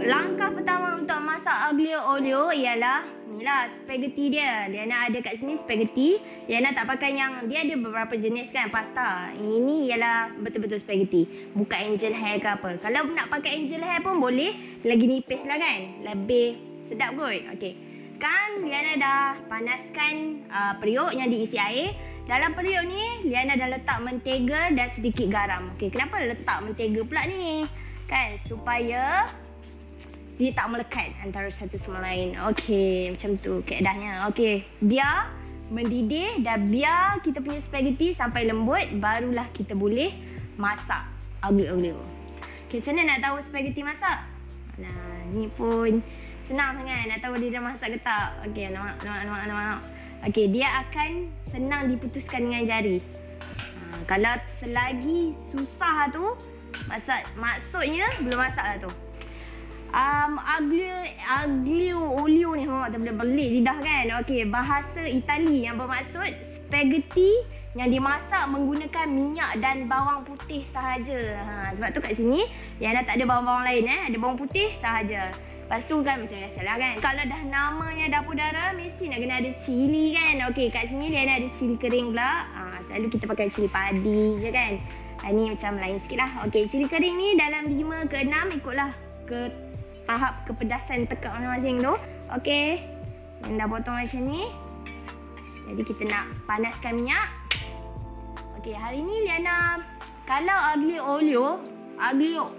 Langkah pertama untuk masak aglio olio ialah inilah spaghetti dia. Liana ada kat sini spaghetti. Liana tak pakai yang dia ada beberapa jenis kan pasta. Ini ialah betul-betul spaghetti. Bukan angel hair ke apa. Kalau nak pakai angel hair pun boleh. Lagi nipis lah kan. Lebih sedap kot. Okey. Sekarang Liana dah panaskan periuk yang diisi air. Dalam periuk ni Liana dah letak mentega dan sedikit garam. Okey, kenapa letak mentega pula ni? Kan supaya dia tak melekat antara satu sama lain. Okey, macam tu keadanya. Okey, biar mendidih dan biar kita punya spaghetti sampai lembut, barulah kita boleh masak aglio-olio. Okey, macam mana nak tahu spaghetti masak? Nah, ni pun senang sangat nak tahu dia dah masak ke tak. Okey, nampak. Okey, dia akan senang diputuskan dengan jari. Kalau selagi susah tu, maksudnya belum masak lah tu. Aglio olio ni tak boleh belit lidah kan. Okey, bahasa Itali yang bermaksud spaghetti yang dimasak menggunakan minyak dan bawang putih sahaja. Sebab tu kat sini Liana tak ada bawang-bawang lain ada bawang putih sahaja. Lepas tu kan macam biasalah kan. Kalau dah namanya dapur dara mesti nak kena ada cili kan. Okey, kat sini Liana ada cili kering pula. Selalu kita pakai cili padi je kan. Ni macam lain sikit lah. Okey, cili kering ni dalam 5 ke 6 ikutlah ke tahap kepedasan tekak masing-masing tu. Okey, yang dah potong macam ni. Jadi kita nak panaskan minyak. Okey, hari ni Liana kalau aglio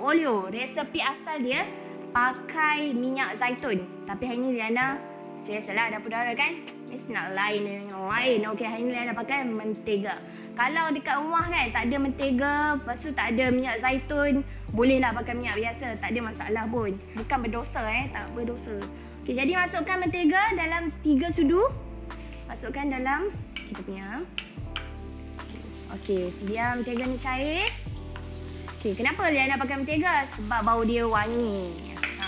olio resepi asal dia pakai minyak zaitun. Tapi hari ni Liana macam biasalah dapur dara kan, mesti nak lain dengan lain. Okey, hari ni Liana pakai mentega. Kalau dekat rumah kan tak ada mentega, lepas tu tak ada minyak zaitun, bolehlah pakai minyak biasa, tak ada masalah pun. Bukan berdosa tak berdosa. Okey, jadi masukkan mentega dalam 3 sudu. Masukkan dalam kita punya. Okey, biar mentega ni cair. Okey, kenapa Liana pakai mentega? Sebab bau dia wangi.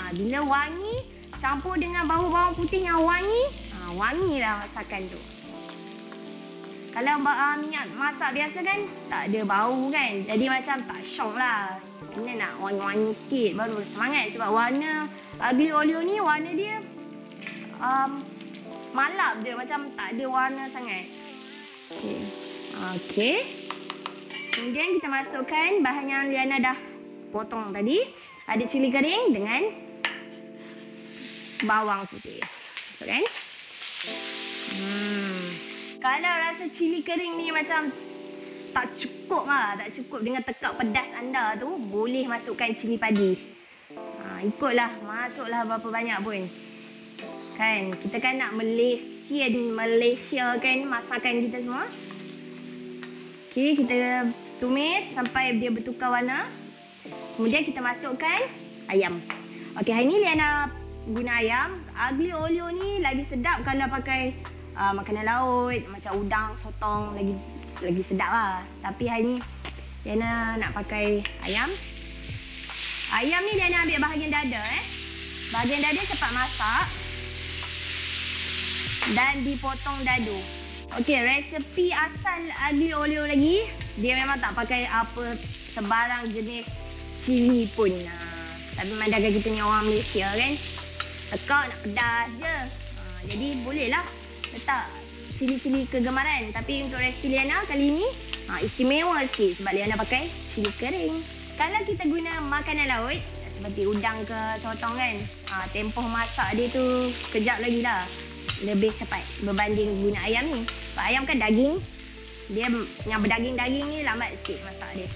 Bila wangi campur dengan bau-bawang putih yang wangi, wangilah masakan tu. Kalau minyak masak biasa kan tak ada bau kan. Jadi macam tak syok lah. Kena nak wangi-wangi sikit baru semangat. Sebab warna aglio olio ni warna dia malap je. Macam tak ada warna sangat. Okey. Kemudian kita masukkan bahan yang Liana dah potong tadi. Ada cili kering dengan bawang putih. Masukkan. Kalau rasa cili kering ni macam tak cukup dengan tekak pedas anda tu, boleh masukkan cili padi. Ikutlah, masuklah berapa banyak pun. Kan, kita kan nak Malaysia kan masakan kita semua. Okey, kita tumis sampai dia bertukar warna. Kemudian kita masukkan ayam. Okey, hari ni Liana guna ayam. Aglio olio ni lagi sedap kalau pakai makanan laut macam udang, sotong, lagi sedap lah. Tapi hari ni Liana nak pakai ayam. Ayam ni Liana ambil bahagian dada Bahagian dada cepat masak dan dipotong dadu. Okey, resepi asal aglio olio lagi, dia memang tak pakai apa sebarang jenis cili pun. Tapi mandakan kita ni orang Malaysia kan, tekak nak pedas je. Jadi bolehlah letak cili-cili kegemaran. Tapi untuk resipi Liana kali ni istimewa sikit sebab Liana pakai cili kering. Kalau kita guna makanan laut seperti udang ke sotong kan, tempoh masak dia tu kejap lagi lah, lebih cepat berbanding guna ayam ni. Sebab ayam kan daging, dia yang berdaging-daging ni lambat sikit masak dia.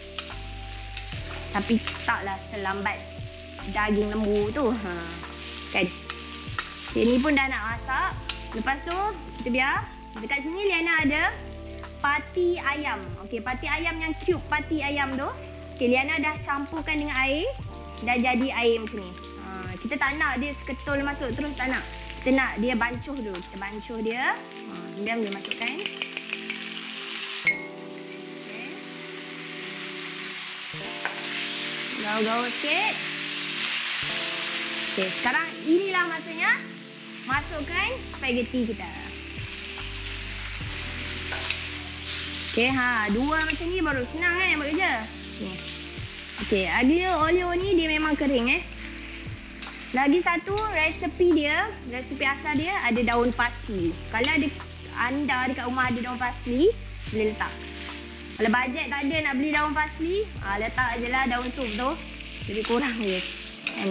Tapi taklah selambat daging lembu tu kan. Ini pun dah nak masak. Lepas tu kita biar. Dekat sini Liana ada pati ayam. Okey, pati ayam yang cube pati ayam tu. Okey, Liana dah campurkan dengan air. Dah jadi air macam ni. Kita tak nak dia seketul masuk terus, tak nak. Kita nak dia bancuh dulu. Kita bancuh dia. Kemudian boleh masukkan. Okey. Gaul-gaul sikit. Okey, sekarang inilah masanya masukkan spaghetti kita. Okey, dua macam ni baru senang kan buat kerja. Ni. Okey, aglio olio ni dia memang kering Lagi satu resepi asal dia ada daun parsley. Kalau anda dekat rumah ada daun parsley, boleh letak. Kalau bajet tak ada nak beli daun parsley, letak je lah daun sup tu. Lebih kurang je. Kan?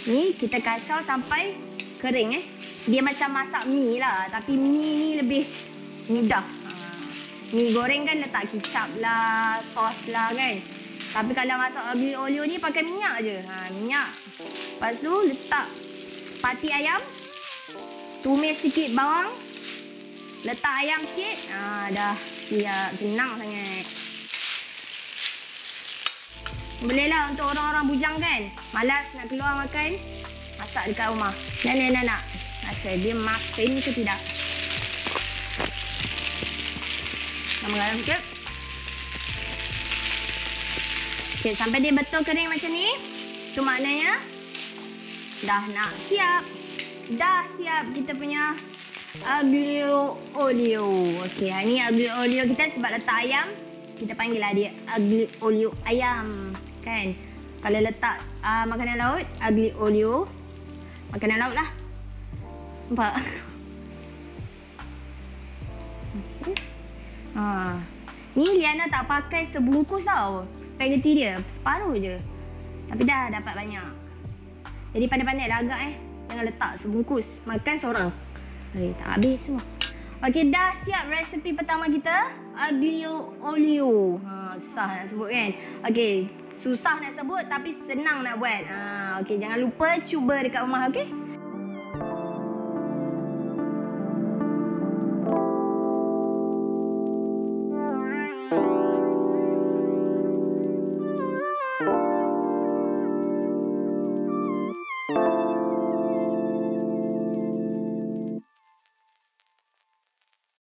Ni kita kacau sampai kering Dia macam masak mi lah. Tapi mi ni lebih mudah. Mi goreng kan letak kicap lah, sos lah kan. Tapi kalau masak aglio olio ni pakai minyak je. Minyak. Lepas tu letak pati ayam. Tumis sikit bawang. Letak ayam sikit. Dah siap. Senang sangat. Boleh lah untuk orang-orang bujang kan. Malas nak keluar makan. Masak dekat rumah. Dan nak. Asal dia makan ke tidak. Nama garam sikit. Okay, sampai dia betul kering macam ni. Itu maknanya dah nak siap. Dah siap kita punya aglio olio. Okey, ni aglio olio kita sebab letak ayam. Kita panggil lah dia aglio olio ayam. Kan? Kalau letak makanan laut, aglio olio. Makanan laut lah. Nampak? Ni Liana tak pakai sebungkus tau. Spaghetti dia separuh je. Tapi dah dapat banyak. Jadi pandai-pandai lah agak jangan letak sebungkus. Makan seorang. Tak habis semua. Okey, dah siap resepi pertama kita. Aglio olio. Susah nak sebut kan. Okey, susah nak sebut tapi senang nak buat. Okey, jangan lupa cuba dekat rumah, okey?